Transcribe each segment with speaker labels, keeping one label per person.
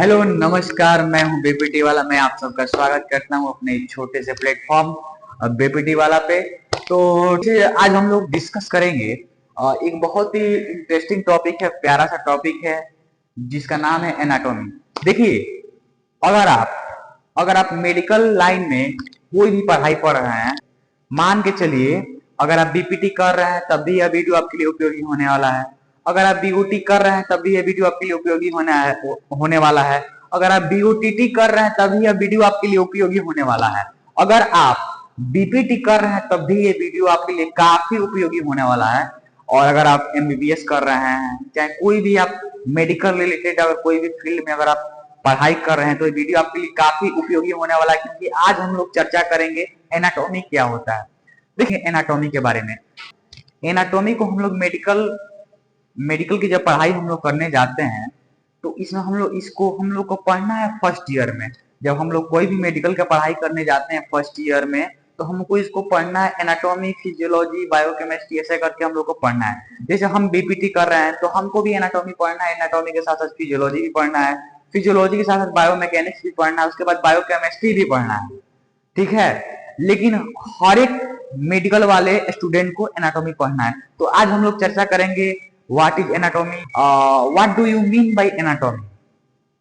Speaker 1: Hello नमस्कार, मैं हूं बीपीटी वाला। मैं आप सबका स्वागत करता हूं अपने छोटे से प्लेटफॉर्म बीपीटी वाला पे। तो आज हम लोग डिस्कस करेंगे एक बहुत ही इंटरेस्टिंग टॉपिक है, प्यारा सा टॉपिक है जिसका नाम है एनाटॉमी। देखिए, अगर आप मेडिकल लाइन में कोई भी पढ़ाई पढ़ रहे हैं, मान के चलिए अगर आप बीपीटी कर रहे हैं तब भी यह वीडियो आपके लिए उपयोगी होने वाला है। अगर आप बीओटी कर रहे हैं तब भी यह वीडियो आपके लिए उपयोगी होने वाला है। अगर आप बीओटीटी कर रहे हैं तब भी यह वीडियो आपके लिए उपयोगी होने वाला है। अगर आप बीपीटी कर रहे हैं तब भी ये वीडियो आपके लिए काफी उपयोगी होने वाला है। और अगर आप एमबीबीएस कर रहे हैं, चाहे कोई भी आप मेडिकल रिलेटेड अगर कोई भी फील्ड में अगर आप पढ़ाई कर रहे हैं, तो ये वीडियो आपके लिए काफी उपयोगी होने वाला है, क्योंकि आज हम लोग चर्चा करेंगे एनाटॉमी क्या होता है। देखिए एनाटॉमी के बारे में, एनाटॉमी को हम लोग मेडिकल की जब पढ़ाई हम लोग करने जाते हैं तो इसमें हम लोग को पढ़ना है फर्स्ट ईयर में। जब हम लोग कोई भी मेडिकल का पढ़ाई करने जाते हैं फर्स्ट ईयर में, तो हमको इसको पढ़ना है, एनाटॉमी, फिजियोलॉजी, बायोकेमिस्ट्री, ऐसे करके हम लोग को पढ़ना है। जैसे हम बीपीटी कर रहे हैं तो हमको भी एनाटॉमी पढ़ना है, एनाटॉमी के साथ साथ फिजियोलॉजी भी पढ़ना है, फिजियोलॉजी के साथ साथ बायोमैकेनिक्स भी पढ़ना है, उसके बाद बायोकेमिस्ट्री भी पढ़ना है। ठीक है, लेकिन हर एक मेडिकल वाले स्टूडेंट को एनाटॉमी पढ़ना है। तो आज हम लोग चर्चा करेंगे what is anatomy, what do you mean by anatomy,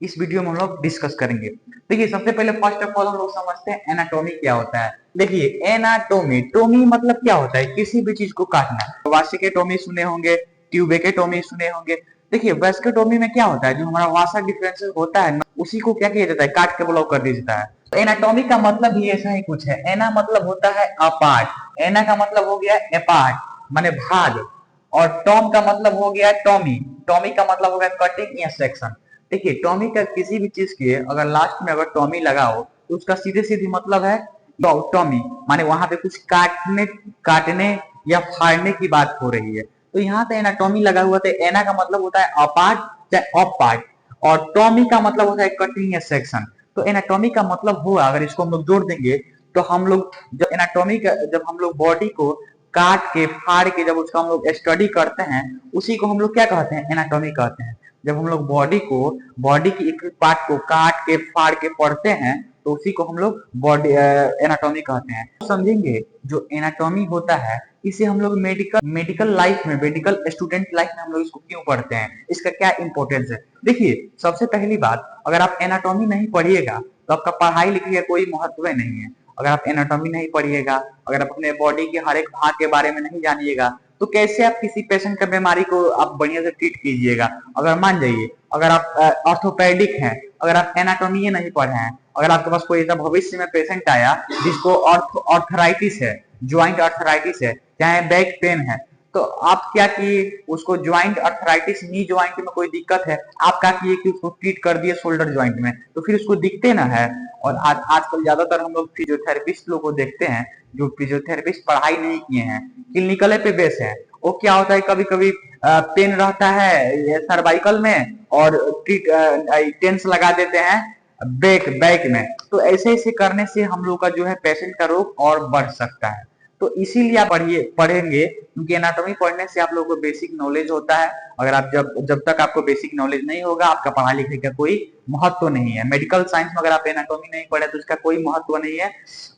Speaker 1: इस वीडियो में हम लोग डिस्कस करेंगे। देखिए, सबसे पहले फर्स्ट ऑफ ऑल हम लोग समझते हैं एनाटॉमी क्या होता है। देखिए एनाटोमी, टोमी मतलब क्या होता है, किसी भी चीज को काटना। वास्कुलेटोमी सुने होंगे, ट्यूबेक्टोमी सुने होंगे। देखिए वास्कुलेटोमी में क्या होता है, जो हमारा वासा डिफरेंस होता है ना, उसी को क्या किया जाता है, काट के ब्लॉक कर दिया जाता है। तो एनाटॉमी का मतलब भी ऐसा ही कुछ है। एना मतलब होता है अपार्ट, एना का मतलब हो गया अपार्ट माने भाग, और टॉम का मतलब हो गया टॉमी, टॉमी का मतलब हो गया कटिंग या सेक्शन। देखिए टॉमी का किसी भी चीज के अगर लास्ट में अगर टॉमी लगा हो तो उसका सीधे सीधे मतलब है टॉमी, माने वहां पे कुछ काटने काटने या फाड़ने की बात हो रही है। तो यहाँ पे एनाटॉमी लगा हुआ था। एना का मतलब होता है अपार्ट चाहे ऑफ पार्ट, और टॉमी का मतलब होता है कटिंग या सेक्शन। तो एनाटॉमी का मतलब हुआ, अगर इसको हम लोग जोड़ देंगे तो हम लोग जब एनाटॉमी का, जब हम लोग बॉडी को काट के फाड़ के जब उसका हम लोग स्टडी करते हैं, उसी को हम लोग क्या कहते हैं, एनाटॉमी कहते हैं। जब हम लोग बॉडी की एक पार्ट को काट के फाड़ के पढ़ते हैं तो उसी को हम लोग बॉडी एनाटॉमी कहते हैं। समझेंगे जो एनाटॉमी होता है, इसे हम लोग मेडिकल लाइफ में, मेडिकल स्टूडेंट लाइफ में हम लोग इसको क्यों पढ़ते हैं, इसका क्या इंपॉर्टेंस है। देखिए सबसे पहली बात, अगर आप एनाटॉमी नहीं पढ़िएगा तो आपका पढ़ाई लिखाई का कोई महत्व नहीं है। अगर आप एनाटॉमी नहीं पढ़िएगा, अगर आप अपने बॉडी के हर एक भाग के बारे में नहीं जानिएगा, तो कैसे आप किसी पेशेंट का बीमारी को आप बढ़िया से ट्रीट कीजिएगा। अगर मान जाइए अगर आप ऑर्थोपेडिक हैं, अगर आप एनाटॉमी नहीं पढ़े हैं, अगर आपके पास कोई ऐसा भविष्य में पेशेंट आया जिसको ऑर्थराइटिस है, ज्वाइंट अर्थराइटिस है, चाहे बैक पेन है, तो आप क्या किए, उसको ज्वाइंट अर्थराइटिस, नी ज्वाइंट में कोई दिक्कत है, आप क्या किए कि उसको ट्रीट कर दिए शोल्डर ज्वाइंट में, तो फिर उसको दिखते ना है। और आजकल ज्यादातर हम लोग फिजियोथेरेपिस्ट लोग को देखते हैं जो फिजियोथेरेपिस्ट पढ़ाई नहीं किए हैं, क्लिनिकल पे बेस है। वो क्या होता है, कभी कभी पेन रहता है सर्वाइकल में और टेंस लगा देते हैं बैक बैक में। तो ऐसे ऐसे करने से हम लोग का जो है पेशेंट का रोग और बढ़ सकता है। तो इसीलिए आप पढ़ेंगे, क्योंकि एनाटॉमी पढ़ने से आप लोगों को बेसिक नॉलेज होता है। अगर आप जब तक आपको बेसिक नॉलेज नहीं होगा, आपका पढ़ाई लिखाई का कोई महत्व नहीं है। मेडिकल साइंस में अगर आप एनाटॉमी नहीं पढ़े तो इसका कोई महत्व नहीं है।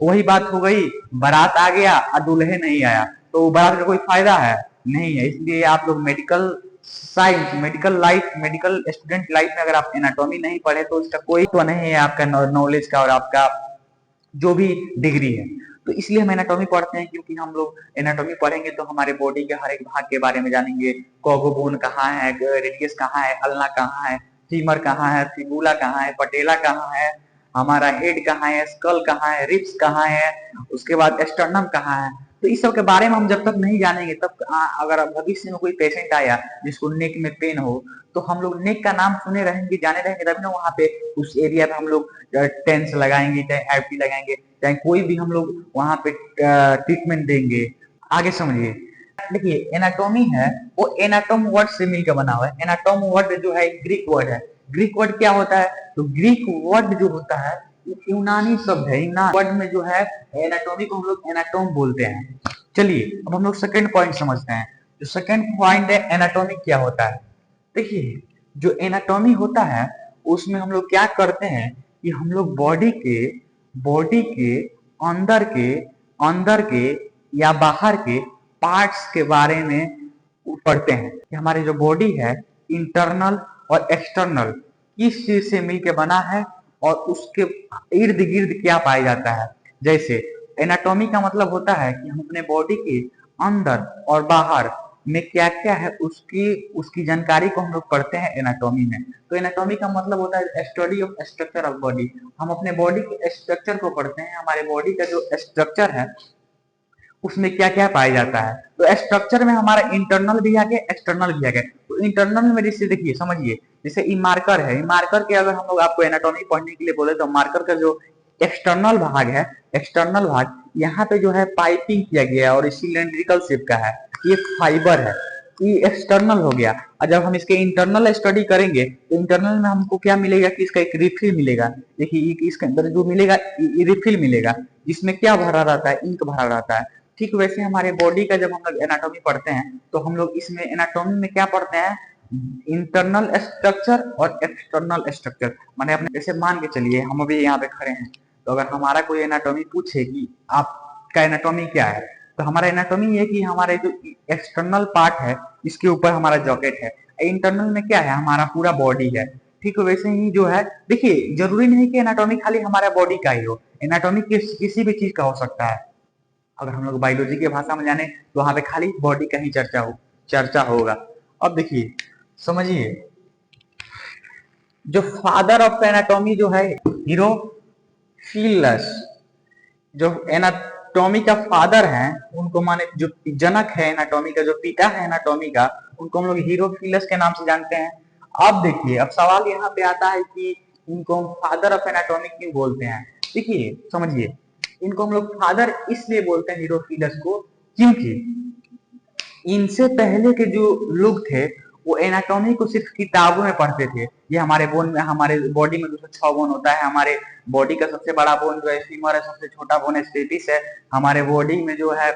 Speaker 1: वही बात हो गई, बारात आ गया और दूल्हे नहीं आया, तो बारात का कोई फायदा है नहीं है। इसलिए आप लोग medical science, medical life, medical student life में अगर आप एनाटॉमी नहीं पढ़े तो इसका कोई तो नहीं है आपका नॉलेज का और आपका जो भी डिग्री है। तो इसलिए हम एनाटॉमी पढ़ते हैं, क्योंकि हम लोग एनाटॉमी पढ़ेंगे तो हमारे बॉडी के हर एक भाग के बारे में जानेंगे। कॉगोबोन कहाँ है, रेडियस कहाँ है, अल्ना कहाँ है, फीमर कहाँ है, फिबुला कहाँ है, पटेला कहाँ है, हमारा हेड कहाँ है, स्कल कहाँ है, रिब्स कहाँ है, उसके बाद स्टर्नम कहाँ है। तो इस सब के बारे में हम जब तक नहीं जानेंगे, तब अगर भविष्य में कोई पेशेंट आया जिसको नेक में पेन हो, तो हम लोग नेक का नाम सुने रहेंगे, जाने रहेंगे, तभी ना वहां पे उस एरिया पे हम लोग टेंस लगाएंगे, चाहे एफटी लगाएंगे, चाहे कोई भी हम लोग वहां पे ट्रीटमेंट देंगे। आगे समझिए, देखिए एनाटॉमी है वो एनाटॉम वर्ड से मिलकर बना हुआ है। एनाटॉम वर्ड जो है ग्रीक वर्ड है। ग्रीक वर्ड क्या होता है, तो ग्रीक वर्ड जो होता है यूनानी शब्द है। यूनानी वर्ड में जो है एनाटॉमी को हम लोग एनाटॉम बोलते हैं। चलिए अब हम लोग सेकंड पॉइंट समझते हैं। जो सेकंड पॉइंट है एनाटॉमी क्या होता है। देखिए जो एनाटॉमी होता है उसमें हम लोग क्या करते हैं कि हम लोग बॉडी के अंदर के या बाहर के पार्ट्स के बारे में पढ़ते हैं कि हमारे जो बॉडी है इंटरनल और एक्सटर्नल किस चीज से मिलके बना है और उसके इर्द गिर्द क्या पाया जाता है। जैसे एनाटॉमी का मतलब होता है कि हम अपने बॉडी के अंदर और बाहर में क्या क्या है उसकी उसकी जानकारी को हम लोग पढ़ते हैं एनाटॉमी में। तो एनाटॉमी का मतलब होता है study of structure of body. हम अपने बॉडी के स्ट्रक्चर को पढ़ते हैं, हमारे बॉडी का जो स्ट्रक्चर है उसमें क्या क्या पाया जाता है। तो स्ट्रक्चर में हमारा इंटरनल भी आ गया, एक्सटर्नल भी आ गया। तो इंटरनल में जैसे देखिए समझिए, जैसे ई मार्कर है, ई मार्कर के अगर हम लोग आपको एनाटॉमी पढ़ने के लिए बोले तो मार्कर का जो एक्सटर्नल भाग है, एक्सटर्नल भाग यहाँ पे जो है पाइपिंग किया गया और सिलेंड्रिकल शेप का है, ये फाइबर है, ये एक्सटर्नल हो गया। और जब हम इसके इंटरनल स्टडी करेंगे तो इंटरनल में हमको क्या मिलेगा कि इसका एक रिफिल मिलेगा। देखिए इसके अंदर जो मिलेगा ये रिफिल मिलेगा, जिसमें क्या भरा रहता है, इंक भरा रहता है। ठीक वैसे हमारे बॉडी का जब हम लोग एनाटॉमी पढ़ते हैं तो हम लोग इसमें एनाटॉमी में क्या पढ़ते हैं, इंटरनल स्ट्रक्चर और एक्सटर्नल स्ट्रक्चर। माने अपने जैसे मान के चलिए हम अभी यहाँ पे खड़े हैं, तो अगर हमारा कोई एनाटॉमी पूछे कि आपका एनाटॉमी क्या है, तो हमारा एनाटॉमी ये कि हमारे जो एक्सटर्नल पार्ट है इसके ऊपर हमारा जॉकेट है, इंटरनल में क्या है हमारा पूरा बॉडी है। ठीक वैसे ही जो है, देखिए जरूरी नहीं कि एनाटॉमी खाली हमारा बॉडी का ही हो, एनाटॉमी किसी भी चीज का हो सकता है। अगर हम लोग बायोलॉजी की भाषा में जाने तो वहां पे खाली बॉडी का ही चर्चा होगा। अब देखिए समझिए, जो फादर ऑफ एनाटॉमी जो है हीरोफिलस, जो एनाटॉमी का फादर है उनको माने जो जनक है एनाटॉमी का, जो पिता है एनाटॉमी का, उनको हम लोग हीरोफिलस के नाम से जानते हैं। अब देखिए, अब सवाल यहाँ पे आता है कि इनको हम फादर ऑफ एनाटॉमी क्यों बोलते हैं। देखिए समझिए, इनको हम लोग फादर इसलिए बोलते हैं हीरोफिलस को क्योंकि इनसे पहले के जो लोग थे वो एनाटॉमी को सिर्फ किताबों में पढ़ते थे। ये हमारे बोन में, हमारे बॉडी में 206 बोन होता है। हमारे बॉडी का सबसे बड़ा बोन जो है फीमर है, सबसे छोटा बोन है स्टेपिस है। हमारे बॉडी में जो है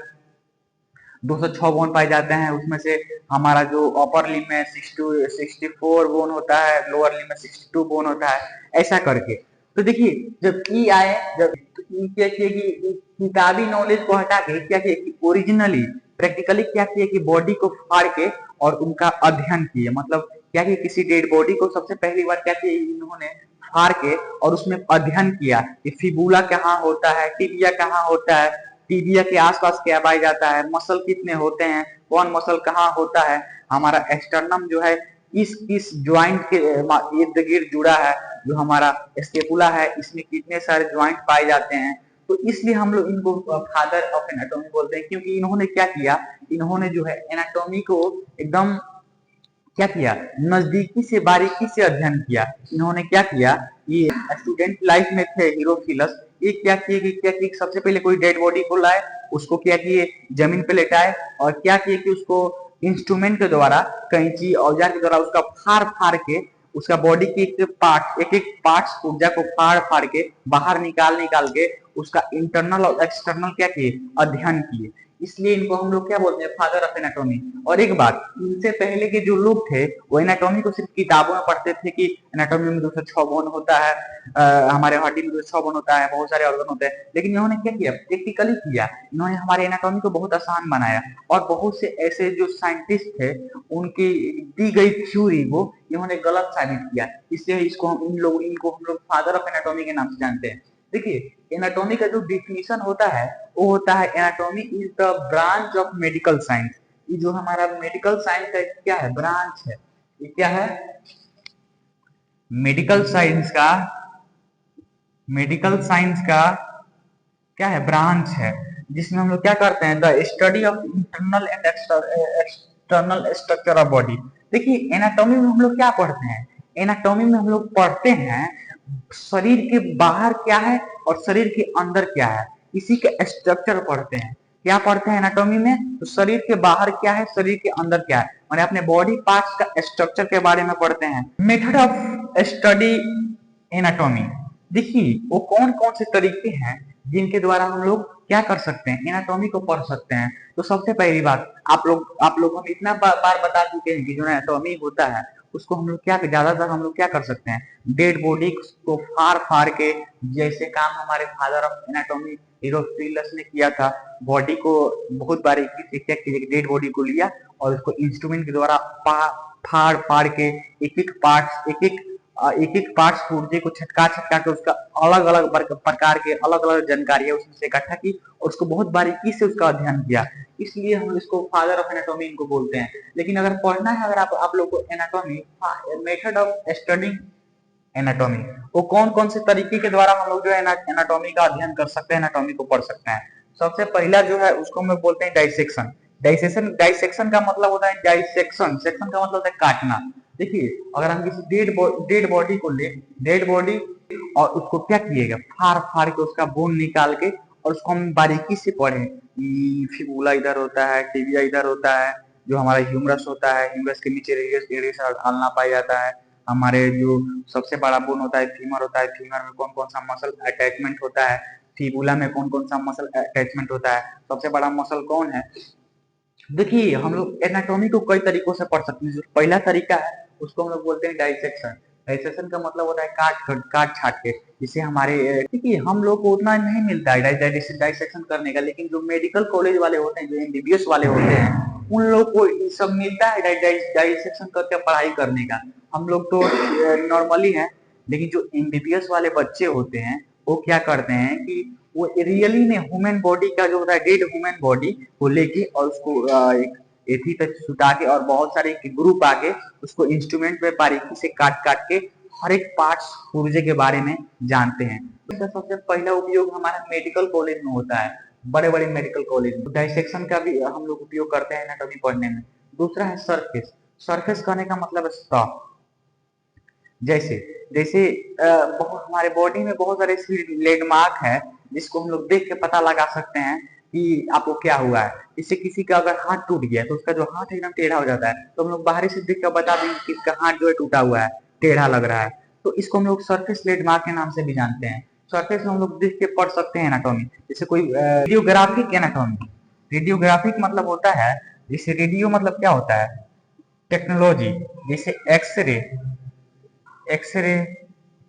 Speaker 1: 206 बोन पाए जाते हैं, उसमें से हमारा जो अपर लिम में 64 बोन होता है, लोअर लिम में 62 बोन होता है, ऐसा करके। तो देखिए जब ई आए, जब क्या किए कि किताबी नॉलेज को हटा के क्या किए कि ओरिजिनली प्रैक्टिकली क्या किए कि बॉडी को फाड़ के और उनका अध्ययन किए। मतलब क्या किए, किसी डेड बॉडी को सबसे पहली बार क्या किए इन्होंने फाड़ के और उसमें अध्ययन किया कि फिबुला कहाँ होता है, टिबिया कहाँ होता है, टिबिया के आसपास क्या पाया जाता है, मसल कितने होते हैं, कौन मसल कहाँ होता है, हमारा एक्सटर्नम जो है किस ज्वाइंट के इर्द गिर्द जुड़ा है, जो हमारा स्केपुला है इसमें कितने सारे ज्वाइंट पाए जाते हैं। तो इसलिए हम लोग इनको फादर ऑफ एनाटॉमी बोलते हैं, क्योंकि इन्होंने क्या किया, इन्होंने जो है एनाटॉमी को एकदम क्या किया, नजदीकी से बारीकी से अध्ययन किया। इन्होंने क्या किया, ये स्टूडेंट लाइफ में थे हीरोफिलस, ये क्या किए सबसे पहले कोई डेड बॉडी को लाए, उसको क्या किए जमीन पे लेटाए और क्या किए कि उसको इंस्ट्रूमेंट के द्वारा, कैंची औजार के द्वारा उसका फाड़ फाड़ के उसका बॉडी के एक एक पार्ट्स पुर्जा को फाड़ फाड़ के बाहर निकाल के उसका इंटरनल और एक्सटर्नल क्या किए, अध्ययन किए। इसलिए इनको हम लोग क्या बोलते हैं, फादर ऑफ एनाटॉमी। और एक बात, इनसे पहले के जो लोग थे वो एनाटॉमी को सिर्फ किताबों में पढ़ते थे कि एनाटॉमी में 206 बोन होता है, हमारे हड्डी में 206 बोन होता है, बहुत सारे ऑर्गन होते हैं। लेकिन इन्होंने क्या किया, प्रैक्टिकली किया, इन्होंने हमारे एनाटॉमी को बहुत आसान बनाया और बहुत से ऐसे जो साइंटिस्ट थे उनकी दी गई थ्योरी को इन्होंने गलत साबित किया। इसलिए इनको हम लोग फादर ऑफ एनाटॉमी के नाम से जानते हैं। देखिए एनाटॉमी का जो डिफिनीशन होता है वो होता है, anatomy is the branch of medical science. ये जो हमारा मेडिकल साइंस का क्या है, ब्रांच है, ये क्या है, मेडिकल साइंस का क्या है, ब्रांच है, जिसमें हम लोग क्या करते हैं, the study of internal and external structure of body. देखिए एनाटॉमी में हम लोग क्या पढ़ते हैं, एनाटॉमी में हम लोग पढ़ते हैं शरीर के बाहर क्या है और शरीर के अंदर क्या है, इसी के स्ट्रक्चर पढ़ते हैं। क्या पढ़ते हैं एनाटॉमी में, तो शरीर के बाहर क्या है, शरीर के अंदर क्या है, माने अपने बॉडी पार्ट्स का स्ट्रक्चर के बारे में पढ़ते हैं। मेथड ऑफ स्टडी एनाटॉमी, देखिए वो कौन कौन से तरीके हैं जिनके द्वारा हम लोग क्या कर सकते हैं, एनाटॉमी को पढ़ सकते हैं। तो सबसे पहली बात, आप लोग हम इतना बार बता चुके हैं कि जो एनाटॉमी होता है उसको हम लोग क्या ज्यादातर हम लोग क्या कर सकते हैं, डेड बॉडी को फाड़ फाड़ के, जैसे काम हमारे फादर ऑफ एनाटॉमी एरोफिलस ने किया था, बॉडी को बहुत बारीकी से क्या किया, डेड बॉडी को लिया और उसको इंस्ट्रूमेंट के द्वारा फाड़ फाड़ के एक एक पार्ट्स पुर्जे को छटका छटका के उसका अलग अलग प्रकार के अलग अलग जानकारियां उसमें से इकट्ठा की और उसको बहुत बारीकी से उसका अध्ययन किया। इसलिए हम इसको फादर ऑफ एनाटॉमी इनको बोलते हैं। लेकिन अगर पढ़ना है, अगर आप लोग को anatomy, method of studying anatomy, वो कौन कौन से तरीके के द्वारा हम लोग जो है एनाटॉमी का अध्ययन कर सकते हैं, एनाटॉमी को पढ़ सकते हैं। सबसे पहला जो है उसको हम लोग बोलते हैं डाइसेक्शन। डाइसेक्शन का मतलब होता है डाइसेक्शन, सेक्शन का मतलब होता है काटना। देखिए, अगर हम किसी डेड बॉडी को ले, डेड बॉडी, और उसको क्या किएगा, फाड़ फाड़ के उसका बोन निकाल के और उसको हम बारीकी से पढ़ें। फिबुला इधर होता है, टिबिया इधर होता है, जो हमारा ह्यूमरस होता है, ह्यूमरस के नीचे रेडियस ढालना पाया जाता है। हमारे जो सबसे बड़ा बोन होता है फीमर होता है, फीमर में कौन कौन सा मसल अटैचमेंट होता है, फिबुला में कौन कौन सा मसल अटैचमेंट होता है, सबसे बड़ा मसल कौन है। देखिए, हम लोग एनाटॉमी को कई तरीकों से पढ़ सकते हैं। जो पहला तरीका है उसको हम लोग बोलते हैं डाइसेक्शन। डाइसेक्शन का मतलब होता है काट छाट के। जिसे हमारे, देखिए, हम लोग को उतना नहीं मिलता है डाइसेक्शन करने का, लेकिन जो मेडिकल कॉलेज वाले होते हैं, जो एमबीबीएस वाले होते हैं, उन लोग को सब मिलता है डाइसेक्शन करके पढ़ाई करने का। हम लोग तो नॉर्मली हैं, लेकिन जो एमबीबीएस वाले बच्चे होते हैं वो क्या करते हैं कि वो रियली में ह्यूमन बॉडी का जो होता है, डेड ह्यूमन बॉडी को लेके और उसको एक एथी पे सुता के और बहुत सारे ग्रुप आके उसको इंस्ट्रूमेंट पे बारीकी से काट काट के हर एक पार्ट्स पुर्जे के बारे में जानते हैं। इसका सबसे पहला उपयोग हमारा मेडिकल कॉलेज में होता है, बड़े बड़े मेडिकल कॉलेज में डाइसेक्शन का भी हम लोग उपयोग करते हैं एनाटॉमी पढ़ने में। दूसरा है सरफेस। सरफेस कहने का मतलब है सतह। जैसे जैसे बहुत हमारे बॉडी में बहुत सारे लैंडमार्क है जिसको हम लोग देख के पता लगा सकते हैं कि आपको क्या हुआ है। इससे किसी का अगर हाथ टूट गया तो उसका जो हाथ एकदम टेढ़ा हो जाता है, तो हम लोग बाहरी से देख कर बता देंगे कि इसका हाथ जो है टूटा हुआ है, टेढ़ा लग रहा है। तो इसको हम लोग सरफेस लैंडमार्क के नाम से भी जानते हैं। सरफेस में हम लोग देख के पढ़ सकते हैं एनाटॉमी। जैसे कोई रेडियोग्राफिक एनाटॉमी। रेडियोग्राफिक मतलब होता है, जैसे रेडियो मतलब क्या होता है, टेक्नोलॉजी। जैसे x ray,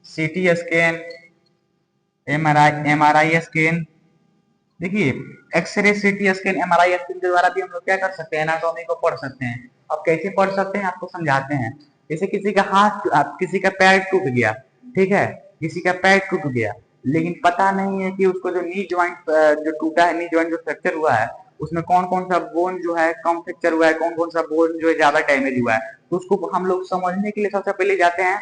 Speaker 1: CT scan, MRI scan. देखिए, x ray, CT scan, MRI scan के द्वारा भी हम लोग क्या कर सकते हैं, एनाटॉमी को पढ़ सकते हैं। अब कैसे पढ़ सकते हैं आपको समझाते हैं। जैसे किसी का हाथ, किसी का पैर टूट गया, ठीक है, किसी का पैर टूट गया, लेकिन पता नहीं है कि उसको जो नी ज्वाइंट जो टूटा है, नी ज्वाइंट जो फ्रैक्चर हुआ है, उसमें कौन कौन सा बोन जो है कम फ्रैक्चर हुआ है, कौन कौन सा बोन जो है ज्यादा डैमेज हुआ है। तो उसको हम लोग समझने के लिए सबसे पहले जाते हैं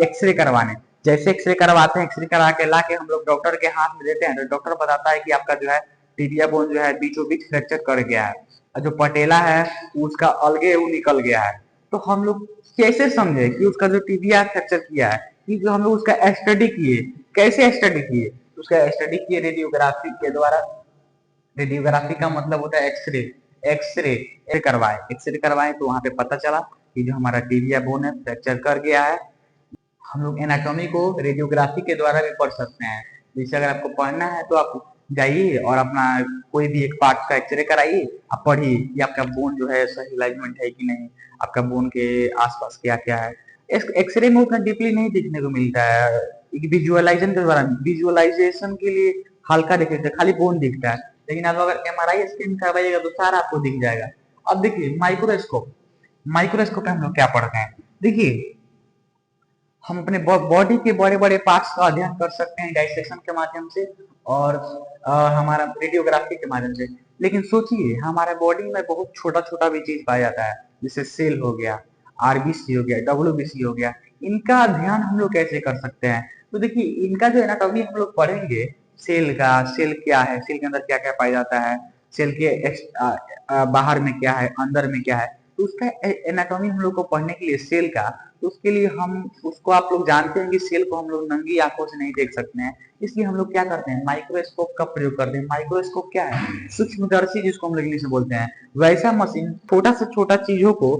Speaker 1: एक्सरे करवाने। जैसे एक्सरे करवाते हैं, एक्सरे करा के ला के हम लोग डॉक्टर के हाथ में देते हैं, तो डॉक्टर बताता है कि आपका जो है टिबिया बोन जो है बीचों बीच फ्रैक्चर कर गया है, और जो पटेला है उसका अलगे वो निकल गया है। तो हम लोग कैसे समझे कि उसका जो टिबिया फ्रैक्चर किया है, कि जो हम लोग उसका स्टडी किए। कैसे स्टडी किए, उसका स्टडी किए रेडियोग्राफी के द्वारा। रेडियोग्राफी का मतलब होता है एक्सरे। एक्सरे करवाए तो वहां पे पता चला कि जो हमारा टिबिया बोन है फ्रैक्चर कर गया है। हम लोग एनाटॉमी को रेडियोग्राफी के द्वारा भी पढ़ सकते हैं। जैसे अगर आपको पढ़ना है तो आप जाइए और अपना कोई भी एक पार्ट का एक्सरे कराइए, आप पढ़िए कि आपका बोन जो है सही अलाइनमेंट है कि नहीं, आपका बोन के आसपास क्या क्या है। एक्सरे में उतना डीपली नहीं देखने को मिलता है, विजुअलाइजेशन के द्वारा, विजुअलाइजेशन के लिए हल्का दिख देता है, खाली बोन दिखता है। लेकिन आप अगर एमआरआई स्कैन करवाइएगा तो सारा आपको दिख जाएगा। अब देखिए माइक्रोस्कोप। माइक्रोस्कोप में हम लोग क्या पढ़ते हैं, देखिए, हम अपने बॉडी के बड़े बड़े पार्ट्स का अध्ययन कर सकते हैं डाइसेक्शन के माध्यम से और हमारा रेडियोग्राफी के माध्यम से। लेकिन सोचिए, हमारे बॉडी में बहुत छोटा छोटा भी चीज पाया जाता है, जैसे सेल हो गया, आरबीसी हो गया, डब्ल्यूबीसी हो गया। इनका अध्ययन हम लोग कैसे कर सकते हैं, तो देखिए, इनका जो एनाटॉमी हम लोग पढ़ेंगे, सेल का, सेल क्या है, सेल के अंदर क्या क्या पाया जाता है, सेल के बाहर में क्या है, अंदर में क्या है, तो उसका एनाटॉमी हम लोग को पढ़ने के लिए सेल का, तो उसके लिए हम उसको, आप लोग जानते हैं कि सेल को हम लोग नंगी आंखों से नहीं देख सकते हैं। इसलिए हम लोग क्या करते हैं, माइक्रोस्कोप का प्रयोग करते हैं। माइक्रोस्कोप क्या है, सूक्ष्मदर्शी, जिसको हम लोग इंग्लिश में बोलते हैं। वैसा मशीन, छोटा से छोटा चीजों को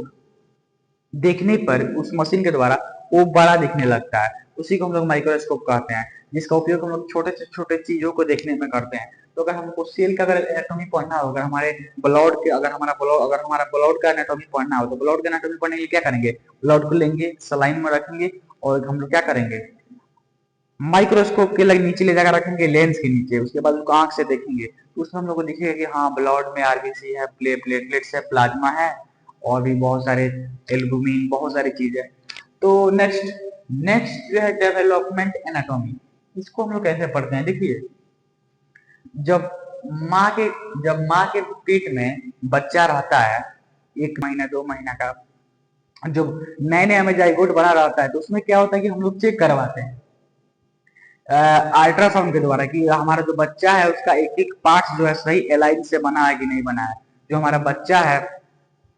Speaker 1: देखने पर उस मशीन के द्वारा वो बड़ा दिखने लगता है, उसी को हम लोग माइक्रोस्कोप कहते हैं, जिसका उपयोग हम लोग छोटे से छोटे चीजों को देखने में करते हैं। तो अगर हमको सेल का अगर एनाटॉमी पढ़ना हो, अगर हमारे ब्लड के अगर हमारा ब्लड का एनाटॉमी पढ़ना हो, तो ब्लड का एनाटॉमी पढ़ने के लिए क्या करेंगे, ब्लड को लेंगे, सलाइन में रखेंगे और हम लोग क्या करेंगे, माइक्रोस्कोप के लगे नीचे ले जाकर रखेंगे, लेंस के नीचे, उसके बाद उसको आंख से देखेंगे, तो उसमें हम लोग को दिखेगा कि हाँ ब्लड में आरबीसी है, प्लेटलेट्स है, प्लाज्मा है, और भी बहुत सारे एल्बुमिन, बहुत सारी चीज है। तो नेक्स्ट नेक्स्ट जो है डेवलपमेंट एनाटॉमी, इसको हम लोग कैसे पढ़ते हैं, देखिए जब माँ के जब माँ के पेट में बच्चा रहता है 1 महीना 2 महीना का, जब नए नए हमें जाइगोट बना रहता है, तो उसमें क्या होता है कि हम लोग चेक करवाते हैं अल्ट्रासाउंड के द्वारा कि हमारा जो बच्चा है उसका एक एक पार्ट जो है सही एलाइन से बना है कि नहीं बना है, जो हमारा बच्चा है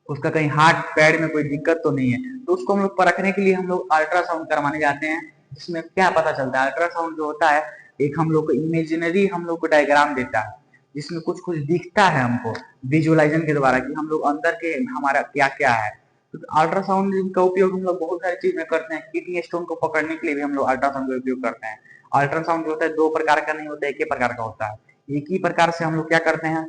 Speaker 1: उसका कहीं हाथ पैर में कोई दिक्कत तो नहीं है। तो उसको हम लोग परखने के लिए हम लोग अल्ट्रासाउंड करवाने जाते हैं, जिसमें क्या पता चलता है, अल्ट्रासाउंड जो होता है एक हम लोग को इमेजिनरी हम लोग को डायग्राम देता है, जिसमें कुछ कुछ दिखता है हमको विजुअलाइजेशन के द्वारा कि हम लोग अंदर के हमारा क्या क्या है। तो अल्ट्रासाउंड का उपयोग हम लोग बहुत सारी चीज में करते हैं, किडनी स्टोन को पकड़ने के लिए भी हम लोग अल्ट्रासाउंड का उपयोग करते हैं। अल्ट्रासाउंड जो होता है 2 प्रकार का नहीं होता है, एक ही प्रकार का होता है। एक ही प्रकार से हम लोग क्या करते हैं,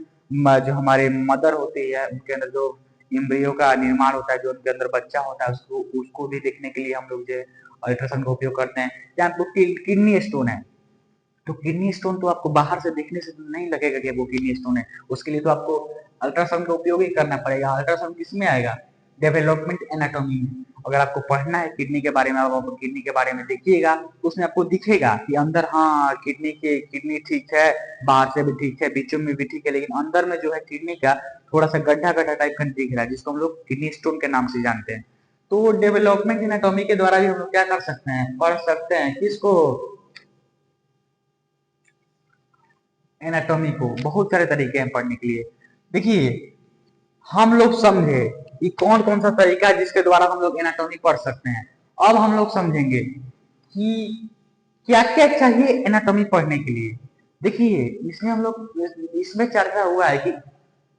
Speaker 1: जो हमारे मदर होती है उनके अंदर जो एम्ब्रियो का निर्माण होता है, जो उनके अंदर बच्चा होता है, उसको उसको भी देखने के लिए हम लोग जो अल्ट्रासाउंड का उपयोग करते हैं। या आपको किडनी स्टोन है, तो किडनी स्टोन तो आपको बाहर से देखने से तो नहीं लगेगा कि वो किडनी स्टोन है, उसके लिए तो आपको अल्ट्रासाउंड का उपयोग ही करना पड़ेगा। अल्ट्रासाउंड किस में आएगा, डेवलपमेंट एनाटॉमी में। अगर आपको पढ़ना है किडनी के बारे में, आप किडनी के बारे में देखिएगा, उसमें आपको दिखेगा कि अंदर हाँ किडनी ठीक है, बाहर से भी ठीक है, बीचों में भी ठीक है, लेकिन अंदर में जो है किडनी का थोड़ा सा गड्ढा गड्ढा टाइप का दिख रहा है, जिसको हम लोग किडनी स्टोन के नाम से जानते हैं। तो डेवलपमेंट एनाटॉमी के द्वारा भी हम लोग क्या कर सकते हैं, पढ़ सकते हैं किसको, एनाटॉमी को। बहुत सारे तरीके हैं पढ़ने के लिए। देखिए हम लोग समझे कि कौन कौन सा तरीका है जिसके द्वारा हम लोग एनाटॉमी पढ़ सकते हैं। अब हम लोग समझेंगे कि क्या क्या चाहिए एनाटॉमी पढ़ने के लिए। देखिए इसमें हम लोग इसमें चर्चा हुआ है कि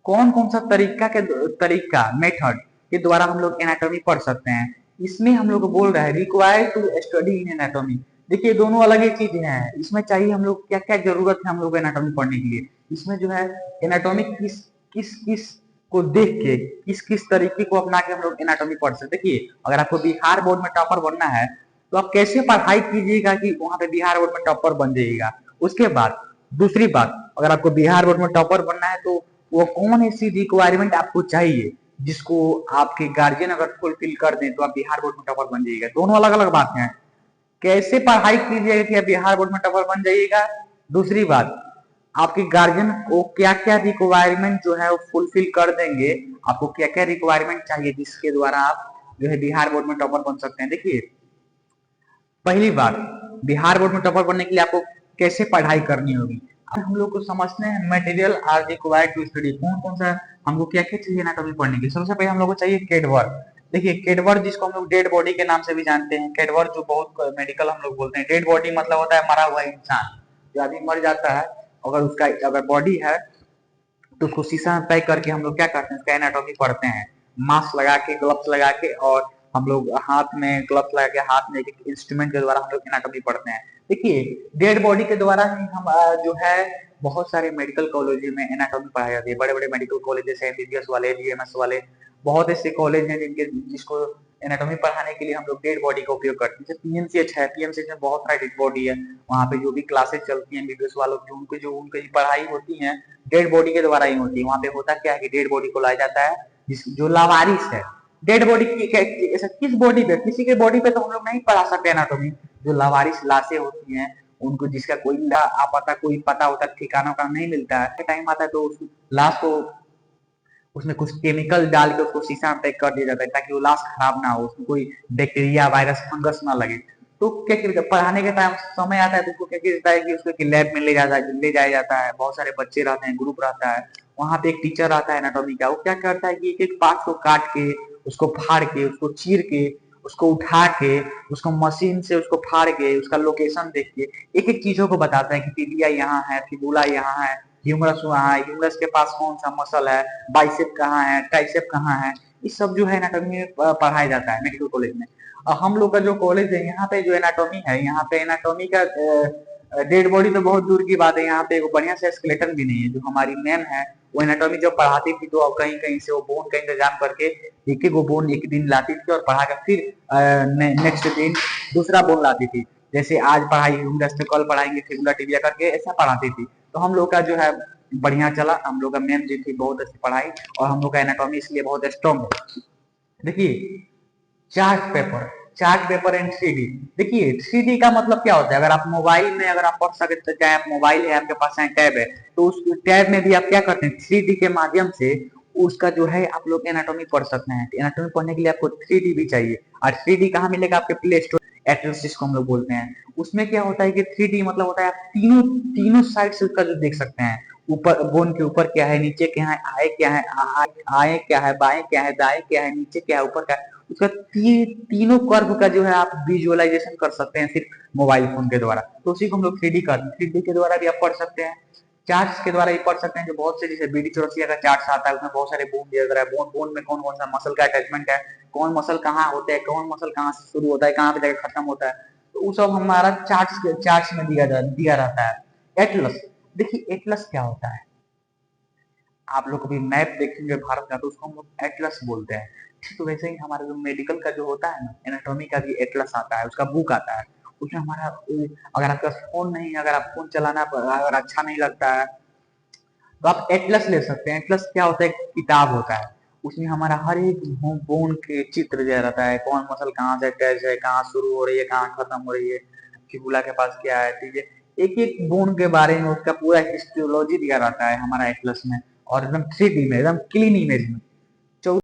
Speaker 1: कौन कौन सा तरीका मेथड के द्वारा हम लोग एनाटॉमी पढ़ सकते हैं। इसमें हम लोग बोल रहे हैं required to study in anatomy. देखिए दोनों अलग ही चीजें हैं, इसमें चाहिए हम लोग क्या क्या जरूरत है हम लोग एनाटॉमी पढ़ने के लिए। इसमें जो है एनाटॉमी किस किस किस को देख के, किस किस तरीके को अपना के हम लोग एनाटॉमी पढ़ सकते। देखिए अगर आपको बिहार बोर्ड में टॉपर बनना है, तो आप कैसे पढ़ाई कीजिएगा कि वहां पे बिहार बोर्ड में टॉपर बन जाइएगा। उसके बाद दूसरी बात, अगर आपको बिहार बोर्ड में टॉपर बनना है, तो वो कौन ऐसी रिक्वायरमेंट आपको चाहिए जिसको आपके गार्जियन अगर फुलफिल कर दें तो आप बिहार बोर्ड में टॉपर बन जाइएगा। दोनों अलग अलग बात है, कैसे पढ़ाई कीजिएगा कि आप बिहार बोर्ड में टॉपर बन जाइएगा। दूसरी बात, आपके गार्जियन को क्या क्या रिक्वायरमेंट जो है वो फुलफिल कर देंगे, आपको क्या क्या रिक्वायरमेंट चाहिए जिसके द्वारा आप जो है बिहार बोर्ड में टॉपर बन सकते हैं। देखिए पहली बात, बिहार बोर्ड में टॉपर बनने के लिए आपको कैसे पढ़ाई करनी होगी। हम लोग को समझते हैं material are required to study, कौन कौन सा हमको क्या क्या चाहिए एनाटॉमी पढ़ने के। सबसे पहले हम लोग को चाहिए कैडवर। देखिए कैडवर जिसको हम लोग डेड बॉडी के नाम से भी जानते हैं, कैडवर जो बहुत मेडिकल हम लोग बोलते हैं। डेड बॉडी मतलब होता है मरा हुआ इंसान, जो आदमी मर जाता है, अगर उसका अगर बॉडी है तो उसको शीशा में पैक करके हम लोग क्या करते हैं, उसका एनाटॉमी पढ़ते हैं, मास्क लगा के, ग्लव्स लगा के, और हम लोग हाथ में ग्लव्स लगा के, हाथ में एक इंस्ट्रूमेंट के द्वारा हम लोग एनाटॉमी पढ़ते हैं। देखिए डेड बॉडी के द्वारा ही हम जो है बहुत सारे मेडिकल कॉलेज में एनाटॉमी पढ़ाई जाती है। बड़े बड़े मेडिकल कॉलेज जैसे एमबीबीएस वाले, बीएमएस वाले, बहुत ऐसे कॉलेज हैं जिसको एनाटॉमी पढ़ाने के लिए हम लोग डेड बॉडी का उपयोग करते हैं। जैसे पीएमसीएच है, पीएमसीएच में बहुत सारी डेड बॉडी है, वहाँ पे जो भी क्लासेस चलती हैं एमबीबीएस वालों की, उनकी पढ़ाई होती है डेड बॉडी के द्वारा ही होती है। वहाँ पे होता क्या है कि डेड बॉडी को लाया जाता है, जो लावारिस है, डेड बॉडी की ऐसा किस बॉडी पे, किसी के बॉडी पे तो हम लोग नहीं पढ़ा सकते एनाटॉमी। जो लावारिस लाशें होती हैं, उनको जिसका कोई पता कोई पता होता ठिकाना का नहीं मिलता है, टाइम आता है तो उस लाश को उसमें कुछ केमिकल डाल के उसको शीशा में पैक कर दिया जाता है ताकि वो लाश खराब ना हो, उसमें कोई बैक्टीरिया वायरस फंगस ना लगे। तो क्या किया पढ़ाने के टाइम समय आता है तो उसको क्या किया जाता है कि उसको लैब में ले जाया जाता है, बहुत सारे बच्चे रहते हैं, ग्रुप रहता है, वहां पे एक टीचर आता है एनाटॉमी का, वो क्या करता है कि एक एक पार्ट को काट के, उसको फाड़ के, उसको चीर के, उसको उठा के, उसको मशीन से उसको फाड़ के, उसका लोकेशन देख के एक एक चीजों को बताता है कि टिबिया यहाँ है, फिबुला यहाँ है, ह्यूमरस वहाँ है, ह्यूमरस के पास कौन सा मसल है, बाइसेप कहाँ है, ट्राइसेप कहाँ है। ये सब जो है एनाटॉमी में पढ़ाया जाता है मेडिकल कॉलेज में। हम लोग का जो कॉलेज है यहाँ पे जो एनाटॉमी है, यहाँ पे एनाटॉमी का डेड बॉडी तो बहुत दूर की बात है, यहाँ पे एक बढ़िया से स्केलेटन भी नहीं है। जो हमारी मैम है वो एनाटॉमी जब पढ़ाती थी तो कहीं कहीं से वो बोन का इंतजाम करके एक एक वो बोन एक दिन लाती थी और पढ़ा कर फिर नेक्स्ट दिन दूसरा बोन लाती थी। जैसे आज पढ़ाई कल पढ़ाएंगे फिबुला टिबिया करके ऐसा पढ़ाती थी। तो हम लोग का जो है बढ़िया चला, हम लोग का मैम जी थी बहुत अच्छी पढ़ाई, और हम लोग का एनाटॉमी इसलिए बहुत स्ट्रॉन्ग है। देखिए, चार्ट पेपर एंड 3D। देखिए 3D का मतलब क्या होता है, अगर आप मोबाइल में अगर आप पढ़ सकते, चाहे आप मोबाइल है आपके पास, चाहे टैब है, तो उस टैब में भी आप क्या करते हैं 3D के माध्यम से उसका जो है आप लोग एनाटॉमी पढ़ सकते हैं। एनाटॉमी पढ़ने के लिए आपको 3D भी चाहिए, और 3D कहाँ मिलेगा, आपके प्ले स्टोर, एटलस जिसको हम लोग बोलते हैं। उसमें क्या होता है कि 3D मतलब होता है आप तीनों तीनों साइड से उसका जो देख सकते हैं, ऊपर बोन के ऊपर क्या है, नीचे क्या है, आए क्या है, आए क्या है, बाएं क्या है, दाएं क्या है, नीचे क्या है, ऊपर क्या है, उसका तीनों कर्व का जो है आप विजुअलाइजेशन कर सकते हैं सिर्फ मोबाइल फोन के द्वारा। तो उसी को हम लोग 3D करते हैं, 3D के द्वारा भी आप पढ़ सकते हैं, चार्ट्स के द्वारा ही पढ़ सकते हैं। जो बहुत से जैसे बीडी चौरसिया का चार्ट आता है, उसमें बहुत सारे बोन दिया गया है, बोन में कौन कौन सा मसल का अटैचमेंट है, कौन मसल कहाँ होते हैं, कौन मसल कहाँ से शुरू होता है, कहाँ पे जाकर खत्म होता है, तो वो सब हमारा चार्ट्स में दिया रहता है। एटलस, देखिए एटलस क्या होता है, आप लोग कभी मैप देखेंगे भारत का तो उसको हम लोग एटलस बोलते हैं। तो वैसे ही हमारा जो मेडिकल का जो होता है ना, एनाटॉमी का भी एटलस आता है, उसका बुक आता है। उसमें हमारा अगर आपका फोन नहीं, अगर आप फोन चलाना अगर अच्छा नहीं लगता है तो आप एटलस ले सकते हैं। एटलस क्या होता है, किताब होता है, उसमें हमारा हर एक बोन के चित्र दिया रहता है, कौन मसल कहाँ से अटैच है, कहाँ शुरू हो रही है, कहाँ खत्म हो रही है, फिबुला के पास क्या है, ठीक है। एक एक बोन के बारे में उसका पूरा हिस्टोलॉजी दिया रहता है हमारा एटलस में, और एकदम 3D में, एकदम क्लीन इमेज में।